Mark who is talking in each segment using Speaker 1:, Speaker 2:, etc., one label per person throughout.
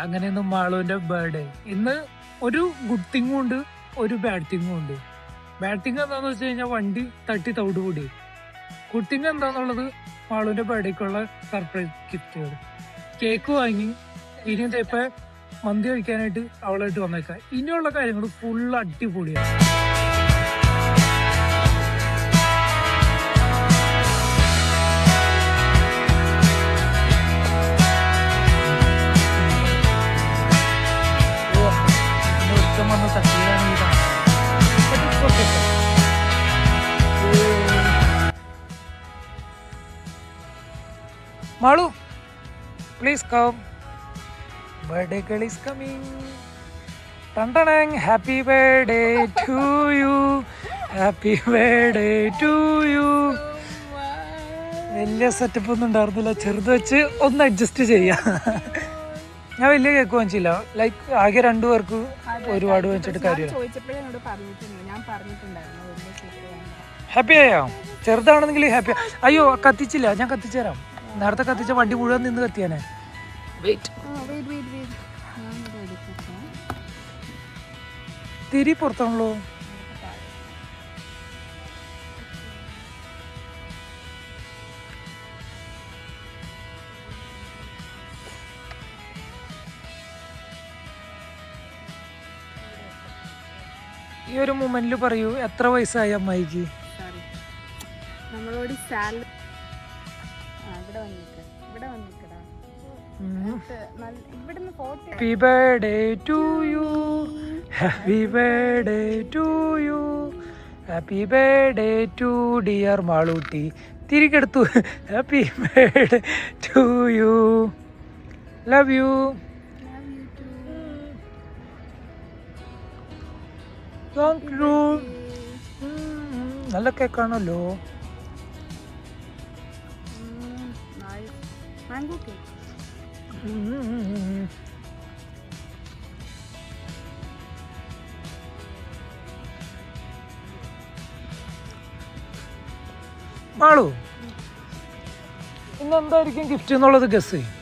Speaker 1: അങ്ങനെയൊന്നും മാളുവിന്റെ ബർത്ത്ഡേ. ഇന്ന് ഒരു ഗുഡ് തിങ്ങും ഉണ്ട്, ഒരു ബാഡ് തിങ്ങും ഉണ്ട്. ബാഡ് തിങ് എന്താന്ന് വെച്ച് കഴിഞ്ഞാൽ വണ്ടി തട്ടി തവിട് കൂടി. ഗുഡ് തിങ് എന്താന്നുള്ളത് മാളുവിന്റെ ബർത്ത്ഡേക്കുള്ള സർപ്രൈസ് ഗിഫ്റ്റുകൾ. കേക്ക് വാങ്ങി ഇനിയും ഇപ്പൊ മന്തി കഴിക്കാനായിട്ട് അവളായിട്ട് വന്നേക്കാം. ഇനിയുള്ള കാര്യങ്ങൾ ഫുൾ അടിപൊളിയാണ്. Malu, please come. Birthday girl is coming. Tantanang, happy birthday to you. Happy birthday to you. വലിയ സെറ്റപ്പ് ഒന്നും ഉണ്ടായിരുന്നില്ല, ചെറുത് വെച്ച് ഒന്ന് അഡ്ജസ്റ്റ് ചെയ്യാം. ഞാൻ വലിയ കേക്ക് വാങ്ങിച്ചില്ല, ലൈക്ക് ആകെ 2 പേർക്ക് ഒരുപാട് വാങ്ങിച്ചിട്ട് കാര്യമില്ല. ഹാപ്പി ആയോ? ചെറുതാണെന്നെങ്കിൽ ഹാപ്പി. അയ്യോ കത്തിച്ചില്ല, ഞാൻ കത്തിച്ചു തരാം. നേരത്തെ കത്തിച്ച വണ്ടി മുഴുവൻ നിന്ന് കത്തിയാനെ. തിരി പുറത്താണല്ലോ. ഈ ഒരു മൊമെന്റിൽ പറയൂ, എത്ര വയസ്സായി അമ്മായിക്ക്? നമ്മളോട് happy birthday to you, happy birthday to you, happy birthday to dear Malootty. തിരികെടുത്തു. Happy birthday to you, love you. Thank you. നല്ല കേക്കാണല്ലോ. Mango cake. മാളു, ഇന്നെന്തായിരിക്കും ഗിഫ്റ്റ് എന്നുള്ളത് ഗസ് ചെയ്യും.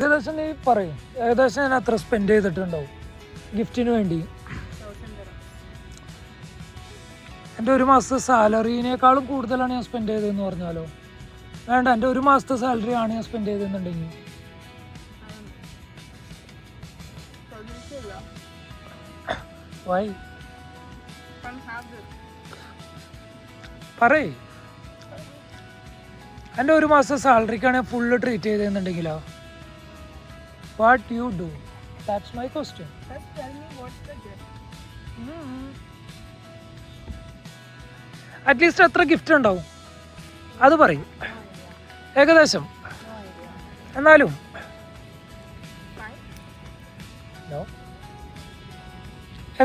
Speaker 1: ഏകദേശം നീ പറയും, ഏകദേശം ഞാൻ അത്ര സ്പെൻഡ് ചെയ്തിട്ടുണ്ടാവും ഗിഫ്റ്റിന് വേണ്ടി. എൻ്റെ 1 മാസത്തെ സാലറിനേക്കാളും കൂടുതലാണ് ഞാൻ സ്പെൻഡ് ചെയ്തതെന്ന് പറഞ്ഞാലോ? വേണ്ട, എൻ്റെ 1 മാസത്തെ സാലറി ആണ് ഞാൻ സ്പെൻഡ് ചെയ്തെന്നുണ്ടെങ്കിൽ. വൈ പറയ്. എൻ്റെ 1 മാസത്തെ സാലറിക്കാണ് ഞാൻ ഫുള്ള് ട്രീറ്റ് ചെയ്തെന്നുണ്ടെങ്കിലോ? What you do? That's my question. At least എത്ര ഗിഫ്റ്റ് ഉണ്ടാവും അത് പറയും, ഏകദേശം. എന്നാലും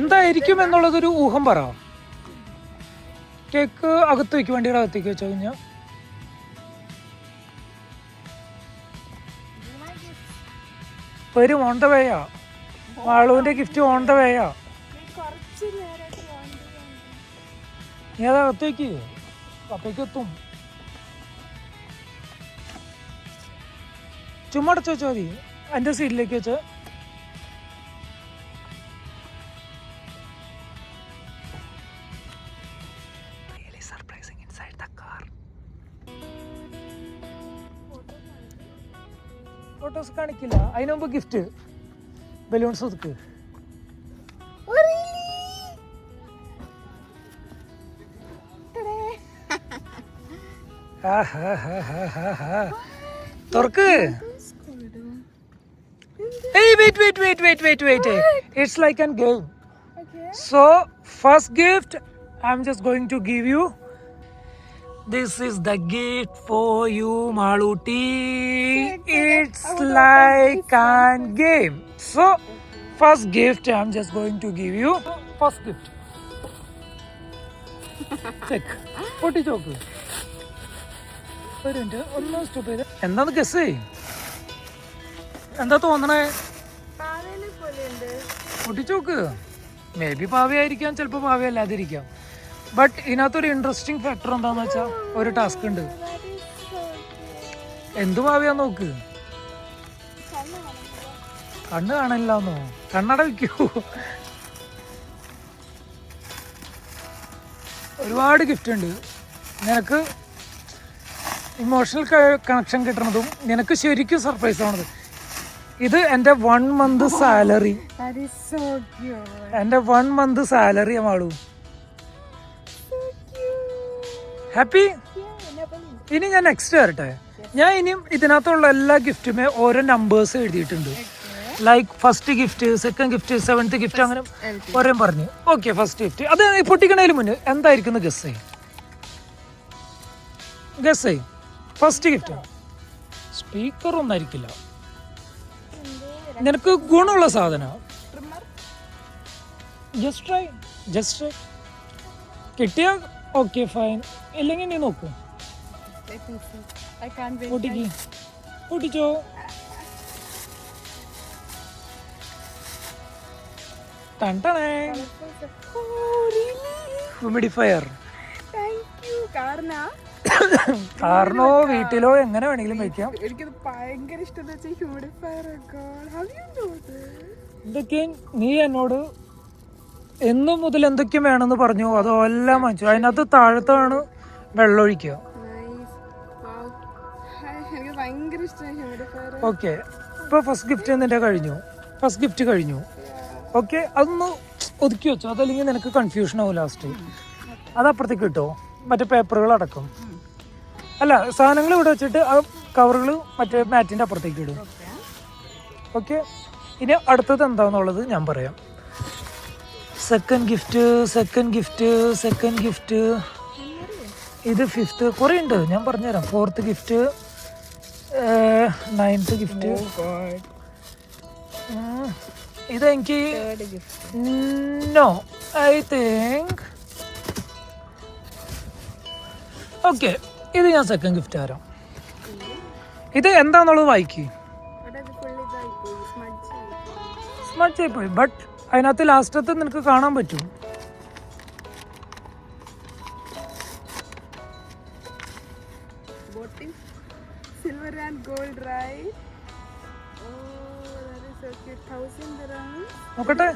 Speaker 1: എന്തായിരിക്കും എന്നുള്ളതൊരു ഊഹം പറ. കേക്ക് അകത്ത് വയ്ക്കും, വണ്ടിയുടെ അകത്തേക്ക് വെച്ചോ. കഴിഞ്ഞാൽ വരും, ഓൺ ദ വേയാ. മാളുവിന്റെ ഗിഫ്റ്റ് ഓൺ ദ വേയാ. നീ അത് അകത്ത് വയ്ക്ക്, അപ്പേക്ക് എത്തും. ചുമ്മാ അടച്ചു വെച്ചാൽ മതി, എൻ്റെ സീറ്റിലേക്ക് വെച്ച്. ഫോട്ടോസ് കാണിക്കില്ല, അതിന് മുമ്പ് ഗിഫ്റ്റ് ബലൂൺസ് ഒതുക്ക്. തുറക്ക്. Hey, wait. It's like a game. Okay. So, first gift, I'm just going to give you. This is the gift for you, Maluti. It's like a game. So, first gift, I'm just going to give you. First gift. Check. Put it over. ഒന്ന് stop ചെയ്ത്. എന്താന്ന് guess? എന്താ തോന്നണേ? പൊട്ടിച്ചു നോക്ക്. May be പാവയായിരിക്കാം, ചിലപ്പോൾ പാവയല്ലാതിരിക്കാം. But ഇതിനകത്തൊരു interesting factor എന്താണെന്ന് വെച്ചാൽ ഒരു ടാസ്ക് ഉണ്ട്. എന്ത് പാവയാന്ന് നോക്ക്. കണ്ണ് കാണില്ലാന്നോ? കണ്ണട വയ്ക്കൂ. ഒരുപാട് ഗിഫ്റ്റ് ഉണ്ട്. നിനക്ക് ഇമോഷണൽ കണക്ഷൻ കിട്ടുന്നതും നിനക്ക് ശരിക്കും സർപ്രൈസ് ആണത്. ഇത് എൻ്റെ 1 month സാലറി. എൻ്റെ 1 month സാലറി ആളൂ. ഹാപ്പി? ഇനി ഞാൻ നെക്സ്റ്റ് വരട്ടെ. ഞാൻ ഇനിയും ഇതിനകത്തുള്ള എല്ലാ ഗിഫ്റ്റുമേ ഓരോ നമ്പേഴ്സ് എഴുതിയിട്ടുണ്ട്. Like first gift, second gift, 7th gift, അങ്ങനെ ഓരോ പറഞ്ഞു. ഓക്കെ, ഫസ്റ്റ് ഗിഫ്റ്റ് അത് പൊട്ടിക്കണതിന് മുന്നേ എന്തായിരിക്കും ഗസ് ചെയ്. ഫസ്റ്റ് ഗിഫ്റ്റ് സ്പീക്കർ ഒന്നായിരിക്കില്ല. നിനക്ക് ഗുണമുള്ള സാധനം. Just try. കിട്ടിയ ഓക്കെ ഫൈൻ, ഇല്ലെങ്കിൽ നീ നോക്കൂ. പൊട്ടിച്ചോ. ഹ്യൂമിഡിഫയർ. കാറിനോ വീട്ടിലോ എങ്ങനെ വേണമെങ്കിലും വയ്ക്കാം.
Speaker 2: എനിക്കത് ഭയങ്കര ഇഷ്ടം.
Speaker 1: ഇതൊക്കെ നീ എന്നോട് എന്നു മുതൽ എന്തൊക്കെ വേണമെന്ന് പറഞ്ഞു, അതെല്ലാം വാങ്ങിച്ചു. അതിനകത്ത് താഴത്താണ് വെള്ളം ഒഴിക്കുക. ഓക്കെ, ഇപ്പൊ ഫസ്റ്റ് ഗിഫ്റ്റ് നിന്റെ കഴിഞ്ഞു. ഓക്കെ, അതൊന്ന് ഒതുക്കി വെച്ചോ, അതല്ലെങ്കിൽ നിനക്ക് കൺഫ്യൂഷൻ ആവും ലാസ്റ്റ്. അത് അപ്പുറത്തേക്ക് കിട്ടോ, മറ്റേ പേപ്പറുകൾ അടക്കം. അല്ല, സാധനങ്ങൾ ഇവിടെ വെച്ചിട്ട് ആ കവറുകൾ മറ്റേ മാറ്റിന്റെ അപ്പുറത്തേക്ക് ഇടും. ഓക്കെ, ഇനി അടുത്തത് എന്താന്നുള്ളത് ഞാൻ പറയാം. സെക്കൻഡ് ഗിഫ്റ്റ് ഇത് 5th. കുറേ ഉണ്ട്, ഞാൻ പറഞ്ഞുതരാം. 4th gift, 9th gift. ഇതെനിക്ക് നോ, ഐ തിങ്ക്. ഓക്കെ, ഇത് ഞാൻ സെക്കൻഡ് ഗിഫ്റ്റ് തരാം. ഇത് എന്താന്നുള്ളത് വായിക്ക്. സ്മഡ്ജ് ആയിപ്പോയി, ബട്ട് അതിനകത്ത് ലാസ്റ്റത്തെ നിനക്ക് കാണാൻ പറ്റും.
Speaker 2: Silver and gold, right? Oh, that is so cute. 1000 dirhams.
Speaker 1: നോക്കട്ടെ.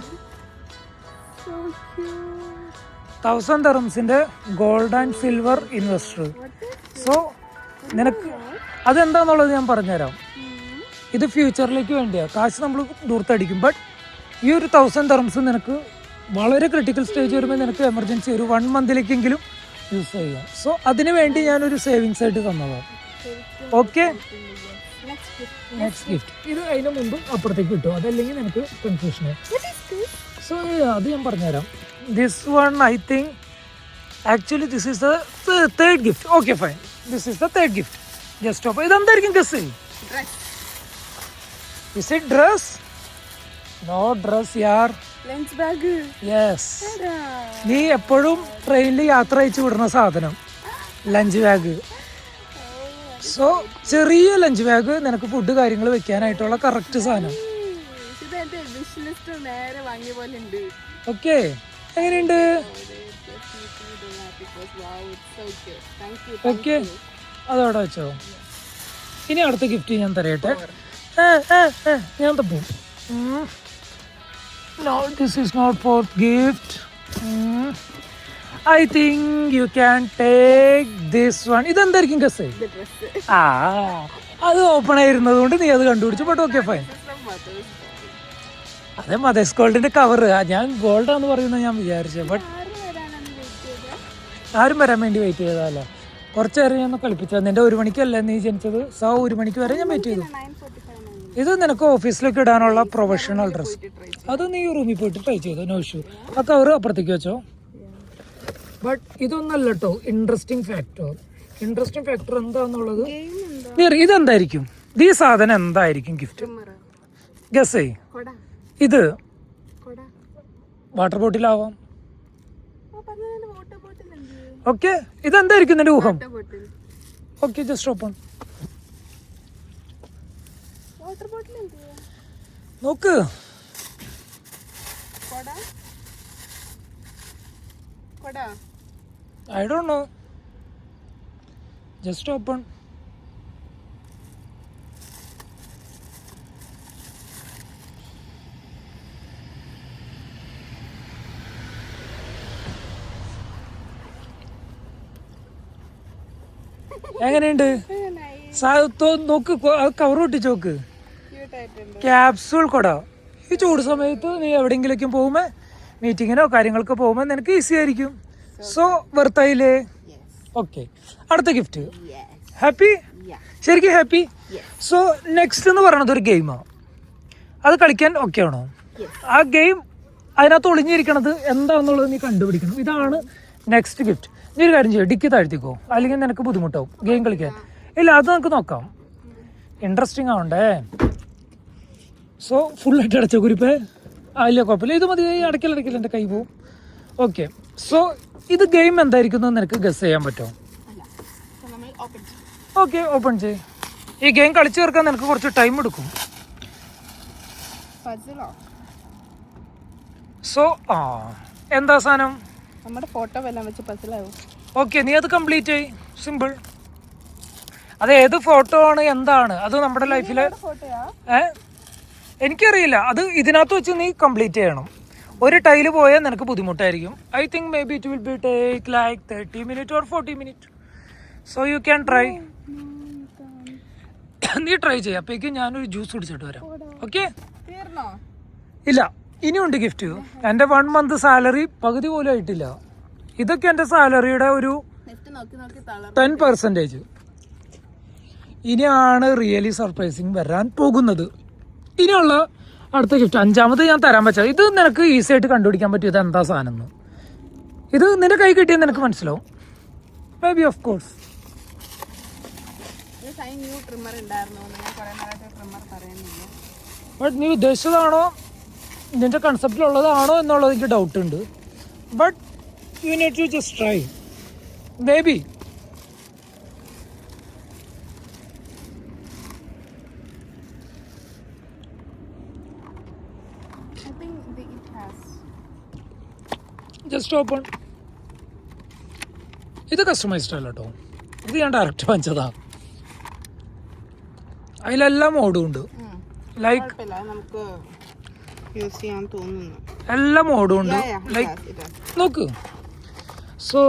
Speaker 2: So cute.
Speaker 1: 1000 dirhamsന്റെ gold and silver investor. So നിനക്ക് അതെന്താന്നുള്ളത് ഞാൻ പറഞ്ഞുതരാം. ഇത് ഫ്യൂച്ചറിലേക്ക് വേണ്ടിയാ. കാശ് നമ്മൾ ദൂരത്തടിക്കും. ബട്ട് ഈ ഒരു 1000 dirhams നിനക്ക് വളരെ ക്രിട്ടിക്കൽ സ്റ്റേജ് വരുമ്പോൾ നിനക്ക് എമർജൻസി ഒരു 1 monthലെങ്കിലും യൂസ് ചെയ്യാം. സോ അതിന് വേണ്ടി ഞാനൊരു സേവിങ്സ് ആയിട്ട് തന്നതാണ്. Okay, next gift. ഇത് അതിന് മുമ്പ് അപ്പുറത്തേക്ക് കിട്ടും, അതല്ലെങ്കിൽ നിനക്ക് കൺഫ്യൂഷൻ ആയി. സോ അത് ഞാൻ പറഞ്ഞുതരാം. This one I think actually this is the third gift. Okay fine, this is the third gift. Just off. ഇതെന്തായിരിക്കും guess? Is it dress? No dress യാർ.
Speaker 2: Lunch bag.
Speaker 1: യെസ്, നീ എപ്പോഴും ട്രെയിനിൽ യാത്ര അയച്ചു വിടുന്ന സാധനം, ലഞ്ച് ബാഗ്. സോ ചെറിയ ലഞ്ച് ബാഗ്, നിനക്ക് ഫുഡ് കാര്യങ്ങൾ വെക്കാനായിട്ടുള്ള കറക്റ്റ് സാധനം. ഓക്കെ, എങ്ങനെയുണ്ട്? ഓക്കെ, അതോടെ വെച്ചോ. ഇനി അടുത്ത ഗിഫ്റ്റ് ഞാൻ തരട്ടെ. ഞാൻ തപ്പും. No, this is not fourth gift. I think you can take this one. ഇതെന്തായിരിക്കും ഗസ്? അത് ഓപ്പൺ ആയിരുന്നത് കൊണ്ട് നീ അത് കണ്ടുപിടിച്ചു. But okay fine. അതെ, മദേഴ്സ് ഗോൾഡിന്റെ കവർ. ഞാൻ ഗോൾഡാന്ന് പറയുന്നത് ഞാൻ വിചാരിച്ചു. ബട്ട് ആരും വരാൻ വേണ്ടി വെയിറ്റ് ചെയ്തതല്ല. കുറച്ച് നേരം ഞാൻ കളിപ്പിച്ചത്. നിന്റെ 1 മണിക്കല്ല നീ ജനിച്ചത്. 1 മണിക്ക് വരെ ഞാൻ വെയിറ്റ് ചെയ്തു. ഇത് നിനക്ക് ഓഫീസിലേക്ക് ഇടാനുള്ള പ്രൊഫഷണൽ ഡ്രസ്. അത് നീ റൂമിൽ പോയിട്ട് ട്രൈ ചെയ്തോ, നോ ഇഷ്യൂ. ആ കവർ അപ്പുറത്തേക്ക് വെച്ചോ. ബട്ട് ഇതൊന്നല്ല കേട്ടോ ഇൻട്രസ്റ്റിംഗ് ഫാക്ടർ എന്താന്നുള്ളത്. ഇതെന്തായിരിക്കും? ഈ സാധനം എന്തായിരിക്കും ഗിഫ്റ്റ്? ഗസ് ചെയ്. ഇത് വാട്ടർ ബോട്ടിലാവാം. ഓക്കെ, ഇതെന്തായിരിക്കും നിന്റെ ഊഹം? Okay, just open. നോക്ക്. I don't know. Just open. എങ്ങനെയുണ്ട്? നോക്ക്, കവർ പൊട്ടിച്ച് നോക്ക്. ക്യാപ്സൂൾ കൊട. ഈ ചൂട് സമയത്ത് നീ എവിടെയെങ്കിലേക്ക് പോകുമ്പോ, മീറ്റിങ്ങിനോ കാര്യങ്ങൾക്ക് പോകുമ്പോ നിനക്ക് ഈസി ആയിരിക്കും. സോ വെർത്തായില്ലേ? ഓക്കെ, അടുത്ത ഗിഫ്റ്റ്. ഹാപ്പി? ശരിക്കും ഹാപ്പി? സോ നെക്സ്റ്റ് എന്ന് പറയുന്നത് ഒരു ഗെയിമാണ്. അത് കളിക്കാൻ ഓക്കെ ആണോ? ആ ഗെയിം അതിനകത്ത് ഒളിഞ്ഞിരിക്കണത് എന്താണെന്നുള്ളത് നീ കണ്ടുപിടിക്കണം. ഇതാണ് നെക്സ്റ്റ് ഗിഫ്റ്റ്. നീ ഒരു കാര്യം ചെയ്യും, ഡിക്കി താഴ്ത്തിക്കോ, അല്ലെങ്കിൽ നിനക്ക് ബുദ്ധിമുട്ടാവും ഗെയിം കളിക്കാൻ. ഇല്ല, അത് നമുക്ക് നോക്കാം, ഇൻട്രസ്റ്റിംഗ് ആവണ്ടേ. സോ ഫുള്ളായിട്ട് അടച്ച കുരിപ്പേ. ഇല്ല കുഴപ്പമില്ല, ഇത് മതി. അടയ്ക്കലടയ്ക്കൽ എൻ്റെ കൈ പോവും. ഓക്കെ, സോ ഇത് ഗെയിം എന്തായിരിക്കും നിനക്ക് ഗസ് ചെയ്യാൻ പറ്റുമോ? ഓക്കെ, ഓപ്പൺ ചെയ്. ഈ ഗെയിം കളിച്ചു തീർക്കാൻ നിനക്ക് കുറച്ച് ടൈം എടുക്കും. സോ എന്താ സാധനം?
Speaker 2: നമ്മുടെ ഫോട്ടോ എല്ലാം വെച്ച് പസിലാവും.
Speaker 1: ഓക്കെ, നീ അത് കംപ്ലീറ്റ് ചെയ്. സിമ്പിൾ. അത് ഏത് ഫോട്ടോ ആണ്, എന്താണ് അത് നമ്മുടെ ലൈഫില്? എനിക്കറിയില്ല. അത് ഇതിനകത്ത് വെച്ച് നീ കംപ്ലീറ്റ് ചെയ്യണം. ഒരു ടൈല് പോയാൽ നിനക്ക് ബുദ്ധിമുട്ടായിരിക്കും. I think may be it will be take like 30 minutes or 40 minutes. So you can try. നീ ട്രൈ ചെയ്യാം. അപ്പോഴേക്കും ഞാനൊരു ജ്യൂസ് കുടിച്ചിട്ട് വരാം. ഓക്കെ? ഇല്ല, ഇനിയുണ്ട് ഗിഫ്റ്റ്. എൻ്റെ 1 month സാലറി പകുതി പോലും ആയിട്ടില്ല. ഇതൊക്കെ എൻ്റെ സാലറിയുടെ ഒരു 10%. ഇനിയാണ് റിയലി സർപ്രൈസിങ് വരാൻ പോകുന്നത്. ഇനിയുള്ള അടുത്ത ഗിഫ്റ്റ്, 5ാമത് ഞാൻ തരാൻ പറ്റാ. ഇത് നിനക്ക് ഈസി ആയിട്ട് കണ്ടുപിടിക്കാൻ പറ്റും ഇത് എന്താ സാധനം എന്ന്. ഇത് നിന്റെ കൈ കിട്ടിയാൽ നിനക്ക് മനസ്സിലാവും. Maybe, of course. But നീ ഉദ്ദേശിച്ചതാണോ, നിന്റെ കൺസെപ്റ്റിലുള്ളതാണോ എന്നുള്ളത് എനിക്ക് ഡൗട്ട് ഉണ്ട്. But you need to just try. Maybe. Just open. ഇത് കസ്റ്റമൈസ്ഡ് അല്ല കേട്ടോ, ഇത് ഞാൻ ഡയറക്റ്റ് വാങ്ങിച്ചതാ. അതിലെല്ലാം മോഡും ഉണ്ട്. ലൈക്ക് എല്ലാ മോഡും ഉണ്ട്. ലൈക്ക് നോക്ക്. സോ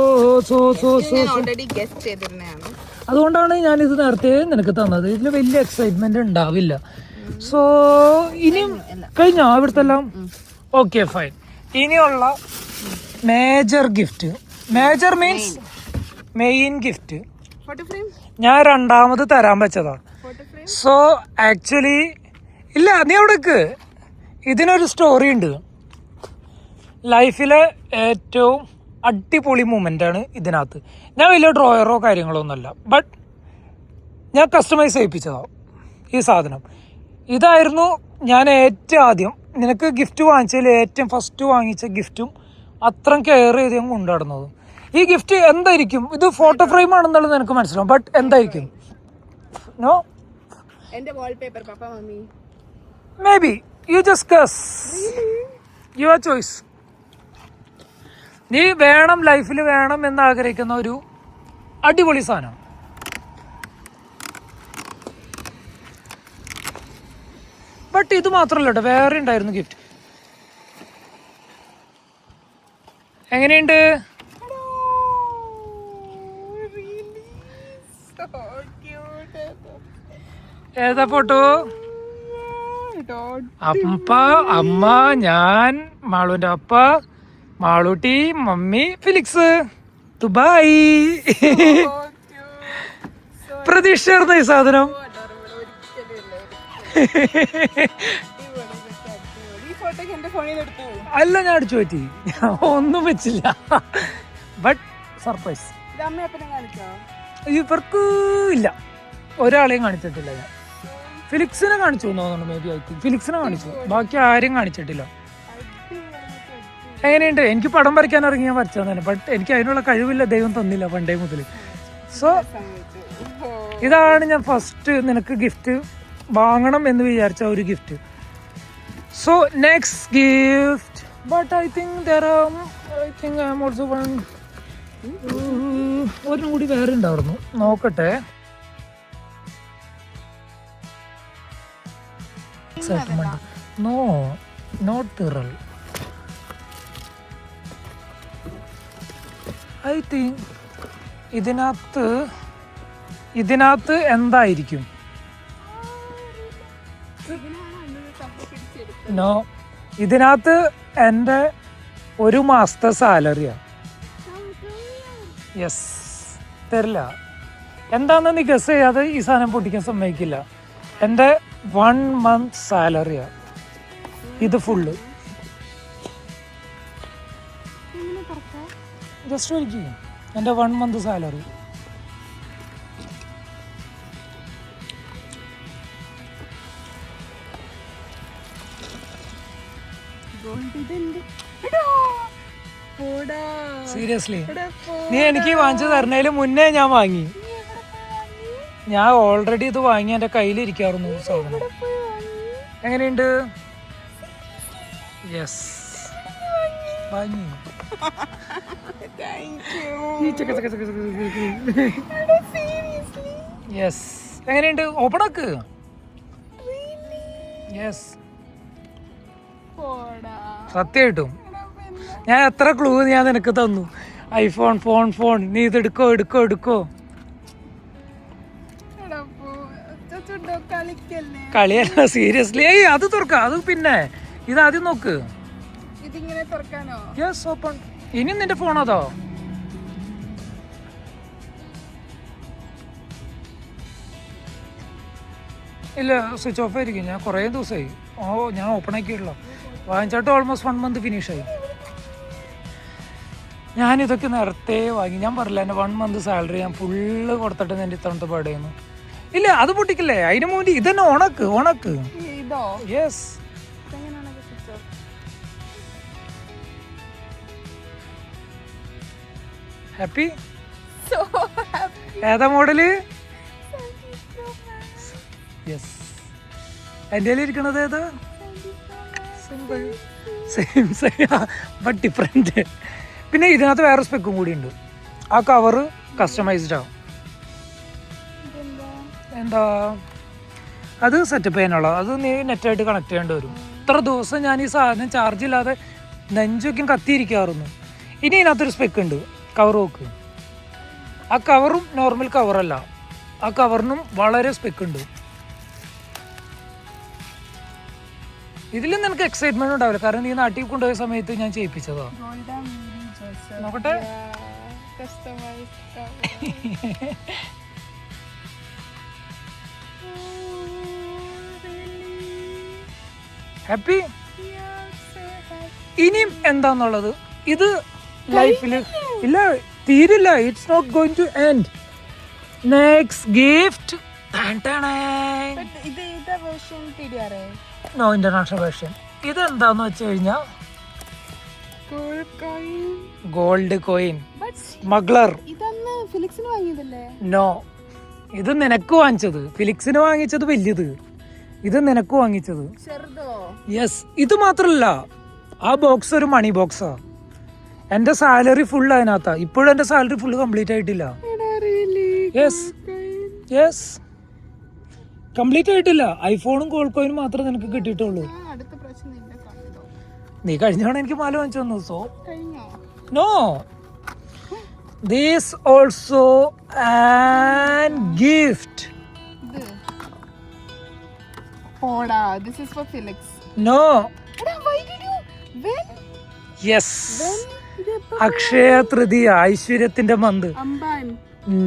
Speaker 1: സോ സോ സോ അതുകൊണ്ടാണ് ഞാനിത് നേരത്തെ നിനക്ക് തന്നത്. ഇതിൽ വലിയ എക്സൈറ്റ്മെന്റ് ഉണ്ടാവില്ല. സോ ഇനിയും കഴിഞ്ഞോ ഇവിടുത്തെ എല്ലാം? Okay, fine. ഇനിയുള്ള major gift, major means main gift, ഞാൻ 2ാമത് തരാൻ വെച്ചതാണ്. സോ ആക്ച്വലി ഇല്ല, നീ അവിടേക്ക്. ഇതിനൊരു സ്റ്റോറി ഉണ്ട്. ലൈഫിലെ ഏറ്റവും അടിപൊളി മൂമെൻ്റ് ആണ് ഇതിനകത്ത്. ഞാൻ വലിയ ഡ്രോയറോ കാര്യങ്ങളോ ഒന്നുമല്ല, ബട്ട് ഞാൻ കസ്റ്റമൈസ് ചെയ്യിപ്പിച്ചതാണ് ഈ സാധനം. ഇതായിരുന്നു ഞാൻ ഏറ്റവും ആദ്യം നിനക്ക് ഗിഫ്റ്റ് വാങ്ങിച്ചതിൽ ഏറ്റവും ഫസ്റ്റ് വാങ്ങിച്ച ഗിഫ്റ്റും അത്രയും കെയർ ചെയ്ത് ഞാൻ കൊണ്ടുനടന്നത്. ഈ ഗിഫ്റ്റ് എന്തായിരിക്കും? ഇത് ഫോട്ടോ ഫ്രെയിം ആണെന്നുള്ളത് നിനക്ക് മനസ്സിലാവും, ബട്ട് എന്തായിരിക്കും? No, maybe you just guess. Your choice. നീ വേണം, ലൈഫിൽ വേണം എന്ന് ആഗ്രഹിക്കുന്ന ഒരു അടിപൊളി സാധനം. ബട്ട് ഇത് മാത്രമല്ല കേട്ടോ, വേറെ ഉണ്ടായിരുന്നു ഗിഫ്റ്റ്. എങ്ങനെയുണ്ട്? ഏതാ ഫോട്ടോ? അപ്പ, അമ്മ, ഞാൻ, മാളുവിന്റെ അപ്പ, മാളൂട്ടി, മമ്മി, ഫിലിക്സ്. ദുബായ്. പ്രതീക്ഷയായിരുന്നു ഈ സാധനം. അല്ല, ഞാൻ അടിച്ചു പറ്റി, ഒന്നും വെച്ചില്ല. But surprise. ഇവർക്ക് ഇല്ല, ഒരാളെയും കാണിച്ചിട്ടില്ല. ഞാൻ ഫിലിക്സിനെ കാണിച്ചു തോന്നുന്നു. മേ ബി ഐ തിങ്ക് ഫിലിക്സിനെ കാണിച്ചു, ബാക്കി ആരും കാണിച്ചിട്ടില്ല. എങ്ങനെയുണ്ട്? എനിക്ക് പടം വരയ്ക്കാൻ ഇറങ്ങി ഞാൻ വരച്ചാൽ തന്നെ, ബട്ട് എനിക്ക് അതിനുള്ള കഴിവില്ല, ദൈവം തന്നില്ല പണ്ടേ മുതൽ. സോ ഇതാണ് ഞാൻ ഫസ്റ്റ് നിനക്ക് ഗിഫ്റ്റ് വാങ്ങണം എന്ന് വിചാരിച്ച ഒരു gift. So next gift, but I think I am also one. ഒരെണ്ണം കൂടി വേറെ ഉണ്ടായിരുന്നു, നോക്കട്ടെ. No, not thrill. I think ഇതിനകത്ത് ഇതിനകത്ത് എന്തായിരിക്കും? നോ, ഇതിനകത്ത് എൻ്റെ 1 മാസത്തെ സാലറിയാ. യെസ്, തരില്ല. എന്താണെന്ന് നീ ഗസ് ചെയ്യാതെ ഈ സാധനം പൊട്ടിക്കാൻ സമ്മതിക്കില്ല. എൻ്റെ 1 മന്ത് സാലറിയാ ഇത് ഫുള്ള്. ജസ്റ്റ് വലിക്കും, എൻ്റെ 1 മന്ത് സാലറി. സീരിയസ്ലി, നീ എനിക്ക് വാങ്ങിച്ചു തരണേല് മുന്നേ ഞാൻ വാങ്ങി. ഞാൻ ഓൾറെഡി ഇത് വാങ്ങി എൻ്റെ കയ്യിലിരിക്കാറുന്നു സാധനം. എങ്ങനെയുണ്ട്? യെസ്, വാങ്ങി. യെസ്, എങ്ങനെയുണ്ട്? ഓപ്പൺ ആക്ക്. യെസ്, സത്യമായിട്ടും ഞാൻ എത്ര ക്ലൂ ഞാൻ നിനക്ക് തന്നു. ഐഫോൺ, ഫോൺ, നീ ഇത് എടുക്കോ എടുക്കോ എടുക്കോ. കളിയല്ല, സീരിയസ്ലി. അത് തുറക്കാം, അത് പിന്നെ ഇതാദ്യം നോക്ക്. Yes, open. ഇനി നിന്റെ ഫോൺ അതോ? ഇല്ല, സ്വിച്ച് ഓഫ് ആയിരിക്കും. ഞാൻ കുറേ ദിവസമായി ഞാൻ ഓപ്പൺ ആക്കിയിട്ടില്ല. വാങ്ങിച്ചിട്ട് ഓൾമോസ്റ്റ് 1 മന്ത് ഫിനിഷായി. ഞാനിതൊക്കെ നേരത്തെ വാങ്ങി. ഞാൻ പറഞ്ഞില്ല, എൻ്റെ 1 മന്ത് സാലറി ഞാൻ ഫുള്ള് കൊടുത്തിട്ട് എൻ്റെ ഇത്തവണത്തെ പാടുന്നു. ഇല്ല, അത് പൊട്ടിക്കില്ലേ. അതിന് മുന്നേ ഇതന്നെ ഓണക്ക്. Yes, happy. ഏതാ മോഡല്? യെസ്, എൻ്റെ ഇരിക്കണത് ഏതാ? Same but different. പിന്നെ ഇതിനകത്ത് വേറെ സ്പെക്കും കൂടി ഉണ്ട്. ആ കവറ് കസ്റ്റമൈസ്ഡ് ആവും. എന്താ അത് സെറ്റപ്പ് ചെയ്യാനുള്ള, അത് നീ നെറ്റായിട്ട് കണക്ട് ചെയ്യേണ്ടി വരും. ഇത്ര ദിവസം ഞാൻ ഈ സാധനം ചാർജ് ഇല്ലാതെ നെഞ്ചൊക്കെ കത്തിയിരിക്കാറുന്നു. ഇനി ഇതിനകത്തൊരു സ്പെക്ക് ഉണ്ട്, കവർ നോക്ക്. ആ കവറും നോർമൽ കവറല്ല, ആ കവറിനും വളരെ സ്പെക്ക് ഉണ്ട്. ഇതിൽ നിനക്ക് എക്സൈറ്റ്മെന്റ് ഉണ്ടാവില്ല, കാരണം നീ നാട്ടിൽ കൊണ്ടുപോയ സമയത്ത് ഞാൻ ചെയ്യിപ്പിച്ചതാ. നോക്കട്ടെ. ഹാപ്പി. ഇനിയും എന്താന്നുള്ളത് ഇത് ലൈഫിൽ ഇല്ല, തീരില്ല. It's not going to end. Next gift. No, international version. ഇതെന്താന്ന് വെച്ച് കഴിഞ്ഞാൽ ഗോൾഡ് കോയിൻ സ്മഗ്ലർ. നോ, ഇത് നിനക്ക് വാങ്ങിച്ചത്. ഫിലിക്സിന് വാങ്ങിച്ചത് വലുത്, ഇത് നിനക്ക് വാങ്ങിച്ചത്. യെസ്, ഇത് മാത്രല്ല, ആ ബോക്സ് ഒരു മണി ബോക്സാ. എന്റെ സാലറി ഫുൾ അതിനകത്താ. ഇപ്പോഴും എന്റെ സാലറി ഫുള്ള് കംപ്ലീറ്റ് ആയിട്ടില്ല. യെസ്, കംപ്ലീറ്റ് ആയിട്ടില്ല. ഐഫോണും ഗോൾഡ് കോയിനും മാത്രമേ നിനക്ക് കിട്ടിയിട്ടുള്ളൂ. നീ കഴിഞ്ഞാണ് എനിക്ക് മാല വാങ്ങിച്ചു തന്നു. So no, this also an gift. No, yes, Akshaya Tritiya, ഐശ്വര്യത്തിന്റെ മന്ത്.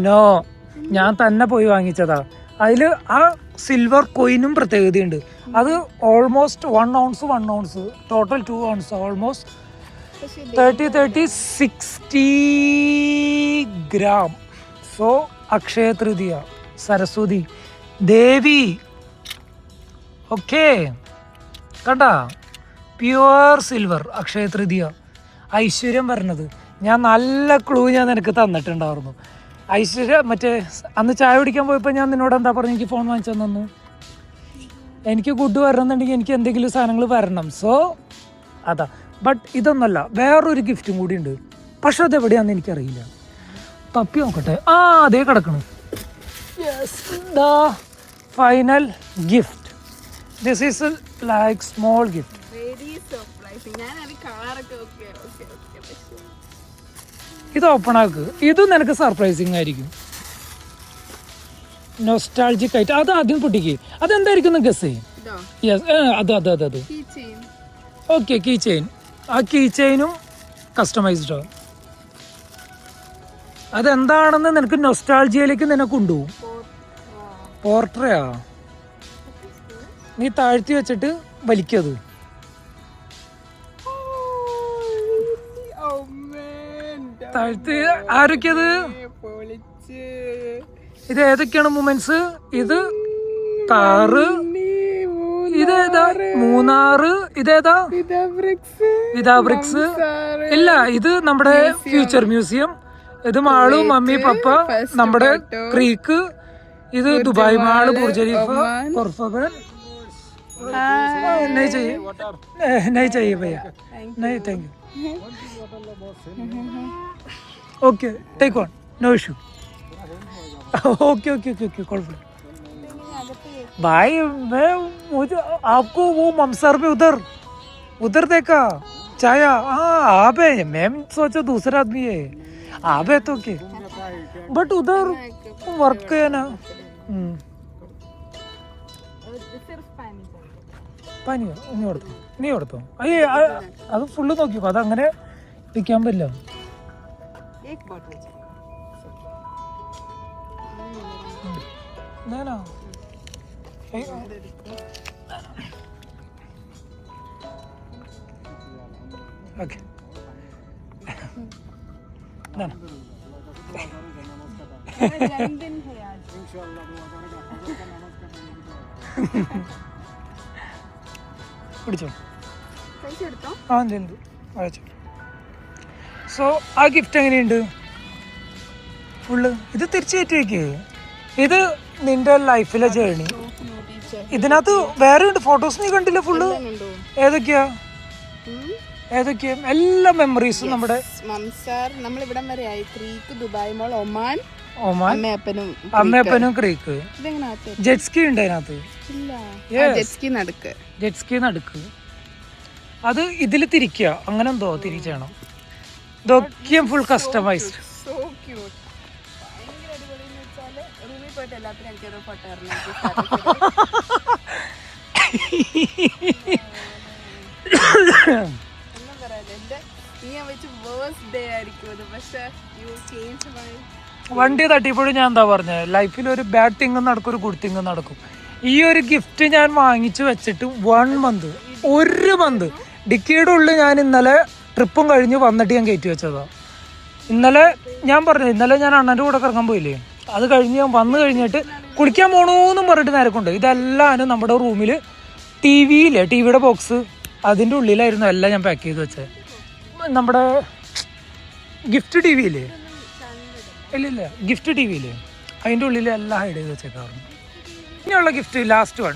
Speaker 1: നോ, ഞാൻ തന്നെ പോയി വാങ്ങിച്ചതാ. അതില് ആ സിൽവർ കോയിനും പ്രത്യേകതയുണ്ട്. അത് almost 1 ounce total 2 ounce, almost 30 60 gram. So Akshaya Tritiya, Saraswati Devi. Okay, കണ്ടാ? പ്യുവർ സിൽവർ, അക്ഷയ തൃതീയ, ഐശ്വര്യം പറഞ്ഞത്. ഞാൻ നല്ല ക്ലൂ ഞാൻ നിനക്ക് തന്നിട്ടുണ്ടായിരുന്നു. ഐശ്വര്യ മറ്റേ അന്ന് ചായ കുടിക്കാൻ പോയപ്പോൾ ഞാൻ നിന്നോട് എന്താ പറഞ്ഞു? എനിക്ക് ഫോൺ വാങ്ങിച്ചു തന്നു. എനിക്ക് ഗുഡ് വരണമെന്നുണ്ടെങ്കിൽ എനിക്ക് എന്തെങ്കിലും സാധനങ്ങൾ വരണം. സോ അതാ. ബട്ട് ഇതൊന്നല്ല, വേറൊരു ഗിഫ്റ്റും കൂടി ഉണ്ട്. പക്ഷെ അതെവിടെയാണെന്ന് എനിക്കറിയില്ല. തപ്പി നോക്കട്ടെ. ആ, അതേ കിടക്കണം. The final gift. This is like small gift. ഇത് ഓപ്പൺ ആക്ക്. ഇത് നിനക്ക് സർപ്രൈസിങ് ആയിരിക്കും. നൊസ്റ്റാൾജിക് ആയിട്ട് അത് ആദ്യം പൊട്ടിക്ക്. അതെന്തായിരിക്കും ഗസ് ചെയ്യും?
Speaker 2: ഇതോ?
Speaker 1: യെസ്, അത്
Speaker 2: Keychain.
Speaker 1: ഓക്കെ. Key chain. ആ കീ ചെയിനും കസ്റ്റമൈസ്ഡോ. അതെന്താണെന്ന് നിനക്ക് നൊസ്റ്റാൾജിയയിലേക്ക് നിന്നെ കൊണ്ടുപോകും. പോർട്രയാ? നീ താഴ്ത്തി വെച്ചിട്ട് വലിക്കത്.
Speaker 2: Oh man.
Speaker 1: താഴ്ത്തി ആരൊക്കെയത്?
Speaker 2: പൊളിച്ച്.
Speaker 1: ഇത് ഏതൊക്കെയാണ് മൂമെന്റ്സ്? ഇത് കാറ്, ഇതേതാ? മൂന്നാറ്. ഇതേതാ? ഇതാ ബ്രിക്സ്. ഇല്ല, ഇത് നമ്മുടെ ഫ്യൂച്ചർ മ്യൂസിയം. ഇത് മാളു, മമ്മി, പപ്പ, നമ്മുടെ ക്രീക്ക്. ഇത് Dubai mall, Burj Khalifa, Khor Fakkan. नहीं चाहिए, नहीं चाहिए भैया, नहीं thank you. Okay, take one, no issue. Okay okay okay okay, कुഴപ്പമില്ല भाई. मुझे आपको वो ममसर में उधर देखा चाया. हाँ आप है, मैं सोचा दूसरा आदमी है. आप है तो क्या, बट उधर वर्क है ना. പനിയോ? നീ കൊടുത്തോ? അയ്യേ, അത് ഫുള്ള് നോക്കിയോ? അതങ്ങനെ വിൽക്കാൻ പറ്റില്ല. ഞാനാ ഓക്കെ. പിടിച്ചോ. ആ എന്ത് അയച്ചു. സോ ആ ഗിഫ്റ്റ് എങ്ങനെയുണ്ട്? ഫുള്ള് ഇത് തിരിച്ചു കയറ്റി. ഇത് നിന്റെ ലൈഫിലെ ജേർണി. ഇതിനകത്ത് വേറെ ഉണ്ട് ഫോട്ടോസ്. നീ കണ്ടില്ല ഫുള്ള്? ഏതൊക്കെയാ? എല്ലാ മെമ്മറീസും നമ്മുടെ
Speaker 2: നമ്മളിവിടം വരെ ആയി. ക്രീക്ക്, ദുബായ് മോൾ, ഒമാൻ,
Speaker 1: അമ്മയപ്പനും ക്രീക്ക്. ജെറ്റ് സ്കി ഉണ്ട് അതിനകത്ത്. ജെറ്റ് സ്കി നടുക്ക്. അത് ഇതില് തിരിക്കുക, അങ്ങനെ എന്തോ തിരിച്ചണം. ഇതൊക്കെ ഫുൾ കസ്റ്റമൈസ്ഡ്. വണ്ടി തട്ടിയപ്പോഴും ഞാൻ എന്താ പറഞ്ഞത്, ലൈഫിൽ ഒരു ബാഡ് തിങ് നടക്കും, ഒരു ഗുഡ് തിങ് നടക്കും. ഈ ഒരു ഗിഫ്റ്റ് ഞാൻ വാങ്ങിച്ചു വെച്ചിട്ട് 1 മന്ത്, 1 മന്ത് ഡിക്കേയുടെ ഉള്ളിൽ ഞാൻ ഇന്നലെ ട്രിപ്പും കഴിഞ്ഞ് വന്നിട്ട് ഞാൻ കയറ്റി വെച്ചതാ. ഇന്നലെ ഞാൻ പറഞ്ഞു, ഇന്നലെ ഞാൻ അണ്ണൻ്റെ കൂടെ കറങ്ങാൻ പോയില്ലേ, അത് കഴിഞ്ഞ് ഞാൻ വന്നു കഴിഞ്ഞിട്ട് കുളിക്കാൻ പോകണമെന്നും പറഞ്ഞിട്ട് നേരക്കുണ്ട്. ഇതെല്ലാം നമ്മുടെ റൂമിൽ ടിവിയുടെ ബോക്സ് അതിൻ്റെ ഉള്ളിലായിരുന്നു എല്ലാം ഞാൻ പാക്ക് ചെയ്ത് വെച്ചത്. നമ്മുടെ ഗിഫ്റ്റ് ടി വിയില്ലേ, ഇല്ല ഗിഫ്റ്റ് ടി വിയില്ലേ, അതിൻ്റെ ഉള്ളിൽ എല്ലാം ഹൈഡ് ചെയ്ത് വെച്ചേക്കാറുണ്ട്. ഇനിയുള്ള ഗിഫ്റ്റ് ലാസ്റ്റ് വൺ,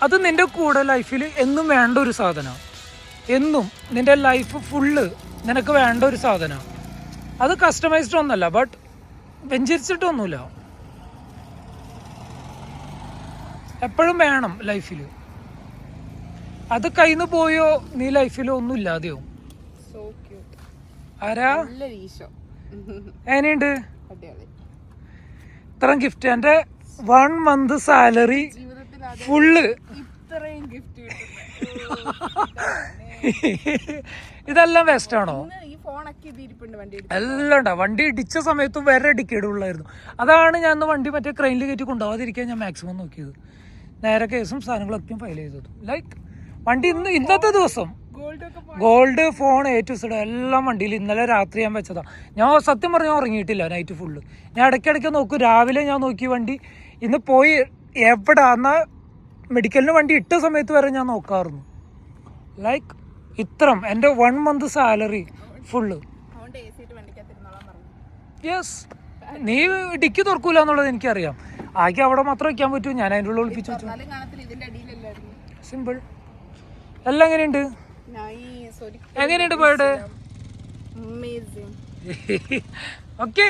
Speaker 1: അത് നിൻ്റെ കൂടെ ലൈഫിൽ എന്നും വേണ്ട ഒരു സാധനമാണ്. എന്നും നിൻ്റെ ലൈഫ് ഫുള്ള് നിനക്ക് വേണ്ട ഒരു സാധനമാണ്. അത് കസ്റ്റമൈസ്ഡ് ഒന്നല്ല, ബട്ട് വെഞ്ചരിച്ചിട്ടൊന്നുമില്ല, എപ്പോഴും വേണം ലൈഫിൽ. അത് കയ്യിൽ നിന്ന് പോയോ നീ ലൈഫിൽ ഒന്നും ഇല്ലാതെയോ. ആരാ? എങ്ങനെയുണ്ട് ഇത്രയും ഗിഫ്റ്റ്? എൻ്റെ 1 മന്ത് സാലറി ഫുള്ള് ഇതെല്ലാം വേസ്റ്റ് ആണോ? എല്ലാം ഉണ്ടാവും. വണ്ടി ഇടിച്ച സമയത്തും വേറെ ഡിക്കേഡ് ഉള്ളായിരുന്നു. അതാണ് ഞാൻ വണ്ടി മറ്റേ ക്രെയിനിൽ കയറ്റി കൊണ്ടുപോകാതിരിക്കാൻ ഞാൻ മാക്സിമം നോക്കിയത്. നേരെ കേസും സാധനങ്ങളൊക്കെയും ഫയൽ ചെയ്തത്. ലൈക്ക് വണ്ടി ഇന്നത്തെ ദിവസം gold, phone, A to Z എല്ലാം വണ്ടിയിൽ ഇന്നലെ രാത്രി ഞാൻ വെച്ചതാ. ഞാൻ സത്യം പറഞ്ഞാൽ ഉറങ്ങിയിട്ടില്ല നൈറ്റ് ഫുള്ള്. ഞാൻ ഇടയ്ക്കിടയ്ക്ക് നോക്കും. രാവിലെ ഞാൻ നോക്കി വണ്ടി ഇന്ന് പോയി എവിടെ എന്നാൽ മെഡിക്കലിന് വണ്ടി ഇട്ട സമയത്ത് വരെ ഞാൻ നോക്കാറുണ്ട്. ലൈക്ക് ഇത്രം എൻ്റെ 1 മന്ത് സാലറി ഫുള്ള്. യെസ്, നീ ഡിക്കി തുറക്കൂല എന്നുള്ളത് എനിക്കറിയാം. ആകെ അവിടെ മാത്രം വയ്ക്കാൻ പറ്റൂ. ഞാൻ അതിൻ്റെ ഉള്ളിൽ ഒളിപ്പിച്ചു വെച്ചു. സിമ്പിൾ. എല്ലാം എങ്ങനെയുണ്ട്? എങ്ങനെയുണ്ട് ബർത്ത്ഡേ? ഓക്കെ.